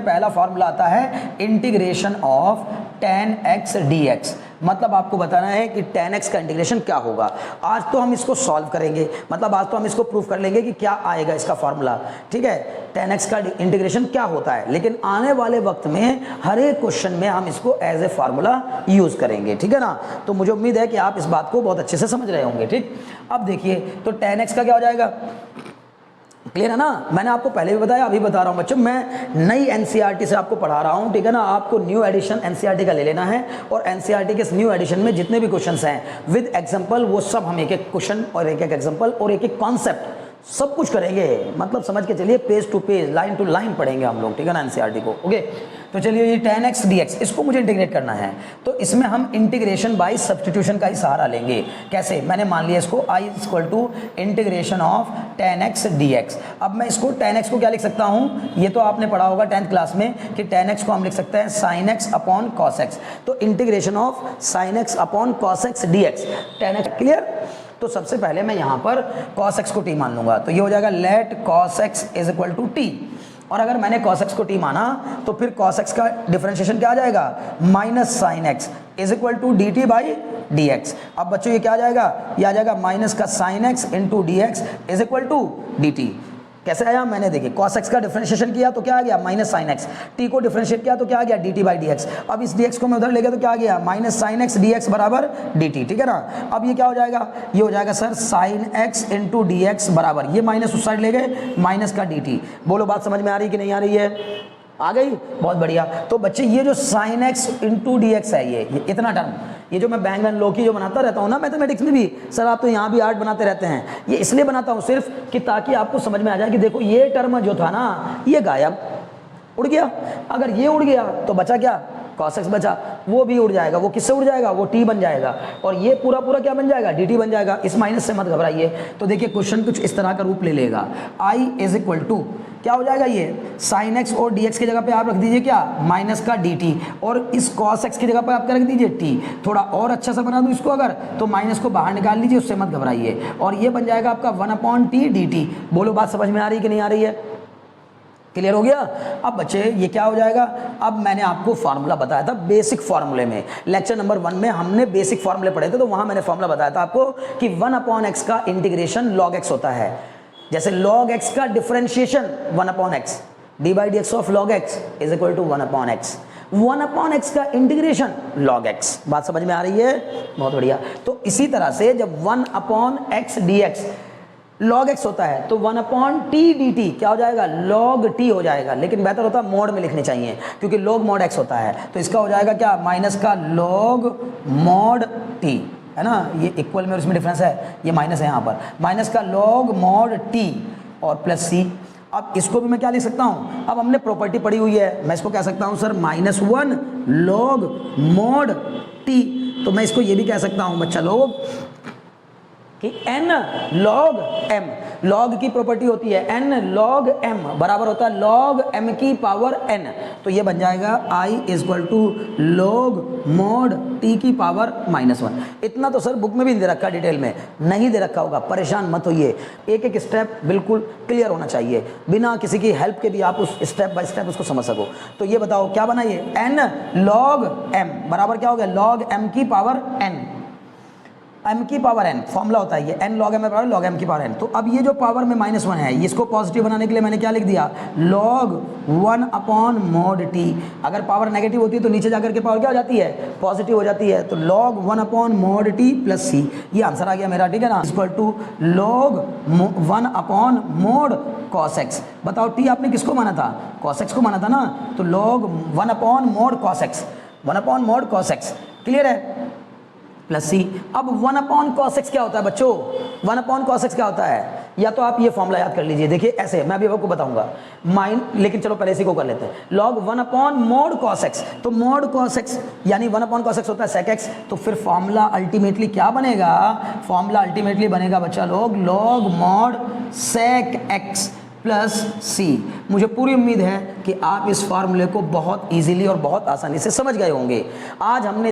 पहला फॉर्मूला आता है integration of tan x dx, मतलब आपको बताना है कि tan x का इंटीग्रेशन क्या होगा। आज तो हम इसको सॉल्व करेंगे, मतलब आज तो हम इसको प्रूफ कर लेंगे कि क्या आएगा इसका फॉर्मूला, ठीक है, tan x का इंटीग्रेशन क्या होता है। लेकिन आने वाले वक्त में हर एक क्वेश्चन में हम इसको एज ए फार्मूला यूज करेंगे, ठीक है ना। तो मुझे उम्मीद है कि आप इस बात को बहुत अच्छे से समझ रहे होंगे, ठीक। अब देखिए तो tan x का क्या हो जाएगा, क्लियर है ना। मैंने आपको पहले भी बताया, अभी बता रहा हूं बच्चों, मैं नई एनसीईआरटी से आपको पढ़ा रहा हूं, ठीक है ना। आपको न्यू एडिशन एनसीईआरटी का ले लेना है और एनसीईआरटी के इस न्यू एडिशन में जितने भी क्वेश्चंस हैं विद एग्जांपल, वो सब हम एक एक क्वेश्चन और एक एक एग्जांपल और एक एक कॉन्सेप्ट सब कुछ करेंगे, मतलब समझ के चलिए, page to page line to line पढ़ेंगे हम लोग, ठीक है ना, एनसीईआरटी को। ओके, तो चलिए ये tan x dx इसको मुझे इंटीग्रेट करना है, तो इसमें हम इंटीग्रेशन बाय सब्स्टिट्यूशन का ही सहारा लेंगे। कैसे, मैंने मान लिया इसको i equal to integration of tan x dx। अब मैं इसको tan x को क्या लिख सकता हूँ, ये तो आपने पढ़ा होगा 10th क्लास में कि tan x को हम लिख सकते हैं sin x upon cos x, तो integration of sin x upon cos x dx, tan x, clear. तो सबसे पहले मैं यहाँ पर cos x को t मान लूंगा, तो ये हो जाएगा let cos x is equal to t, और अगर मैंने cos x को t माना तो फिर cos x का डिफरेंशिएशन क्या आ जाएगा, minus sin x is equal to D T by D X. अब बच्चों ये क्या आ जाएगा, ये आ जाएगा माइनस का sin x into D X is equal to D T. कैसे आया, मैंने देखिए cos x का डिफरेंशिएशन किया तो क्या आ गया, माइनस sin x, t को डिफरेंशिएट किया तो क्या आ गया, dt बाई dx। अब इस dx को मैं उधर ले गया तो क्या आ गया, माइनस sin x dx बराबर dt, ठीक है ना। अब ये क्या हो जाएगा, ये हो जाएगा sir sin x into dx बराबर, ये माइनस उस साइड ले गए, माइनस का dt। बोलो बात समझ में आ रही कि नहीं आ रही है, आ गई, बहुत बढ़िया। तो बच्चे ये जो sin x into D x है, ये इतना टर्म, ये जो मैं बैंक एंड लॉ की जो बनाता रहता हूँ ना मैथमेटिक्स में भी, सर आप तो यहाँ भी आर्ट बनाते रहते हैं, ये इसलिए बनाता हूँ सिर्फ कि ताकि आपको समझ में आ जाए कि देखो ये टर्म जो था ना ये गायब, उड़ गया। अगर ये उड़ गया तो बचा क्या, cos x बचा, वो भी उड़ जाएगा, वो किससे उड़ जाएगा, वो t बन जाएगा, और ये पूरा पूरा क्या बन जाएगा, dt बन जाएगा। इस माइनस से मत घबराइए। तो देखिए क्वेश्चन कुछ इस तरह का रूप ले लेगा, i इज इक्वल टू क्या हो जाएगा, ये sin x और dx की जगह पे आप रख दीजिए क्या, माइनस का dt, और इस cos x की जगह पे आप क्या रख दीजिए, t। थोड़ा और अच्छा सा बना दूं इसको अगर, तो माइनस को बाहर निकाल लीजिए, उससे मत घबराइए, और ये बन जाएगा आपका 1/t dt। बोलो बात समझ में आ रही कि नहीं आ रही है, क्लियर हो गया। अब बच्चे ये क्या हो जाएगा, अब मैंने आपको फार्मूला बताया था बेसिक फार्मूले में, लेक्चर नंबर 1 में हमने बेसिक फार्मूले पढ़े थे, तो वहां मैंने फार्मूला बताया था आपको कि 1/x का इंटीग्रेशन log x होता है। जैसे log x का differentiation 1/x, D by D X of log x is equal to 1/x, 1/x का इंटीग्रेशन log x। बात समझ में आ रही है, बहुत बढ़िया। तो इसी तरह से जब 1/x dx log x होता है तो 1/t dt क्या हो जाएगा, log t हो जाएगा, लेकिन बेहतर होता है मोड में लिखने चाहिए क्योंकि log mod x होता है, तो इसका हो जाएगा क्या, माइनस का log mod t, है ना, ये इक्वल में और इसमें डिफरेंस है, ये माइनस है यहाँ पर, माइनस का log mod t और प्लस c। अब इसको भी मैं क्या लिख सकता हूँ, अब हमने प्रॉपर्टी पढ़ी हुई है, मैं इसको कह सकता हूँ सर -1 log mod t, तो मैं इसको ये भी कह सकता हूँ बच्चा लोग कि n log m, log की प्रॉपर्टी होती है n log m बराबर होता है log m की पावर n, तो ये बन जाएगा i is equal to log mod t की पावर -1। इतना तो सर बुक में भी नहीं दे रखा, डिटेल में नहीं दे रखा होगा, परेशान मत होइए, एक एक स्टेप बिल्कुल क्लियर होना चाहिए, बिना किसी की हेल्प के भी आप उस स्टेप बाय स्टेप उसको समझ सको। तो ये बताओ क्या बना, ये n log m बराबर क्या हो गया, log m की पावर n, m की पावर n फॉर्मूला होता है ये, n log m बराबर log m की पावर n। तो अब ये जो पावर में -1 है, इसको पॉजिटिव बनाने के लिए मैंने क्या लिख दिया, log 1/mod t। अगर पावर नेगेटिव होती है तो नीचे जाकर के पावर क्या हो जाती है, पॉजिटिव हो जाती है, तो log 1/mod t plus c, ये आंसर आ गया मेरा, ठीक है ना, equal to log 1/mod cos x। बताओ t आपने किसको माना था, cos x को माना था ना, तो log 1/mod cos x, 1/mod cos x, clear है, प्लस सी। अब 1/cos x क्या होता है बच्चों, 1/cos x क्या होता है, या तो आप ये फॉर्मूला याद कर लीजिए, देखिए ऐसे मैं अभी आपको बताऊंगा, लेकिन चलो पहले इसी को कर लेते हैं, log 1/mod cos x, तो mod cos x यानी 1/cos x होता है sec x, तो फिर फॉर्मूला अल्टीमेटली क्या बनेगा, फॉर्मूला अल्टीमेटली बनेगा बच्चा लोग log mod sec x plus C. मुझे पूरी उम्मीद है कि आप इस फार्मूले को बहुत इजीली और बहुत आसानी से समझ गए होंगे। आज हमने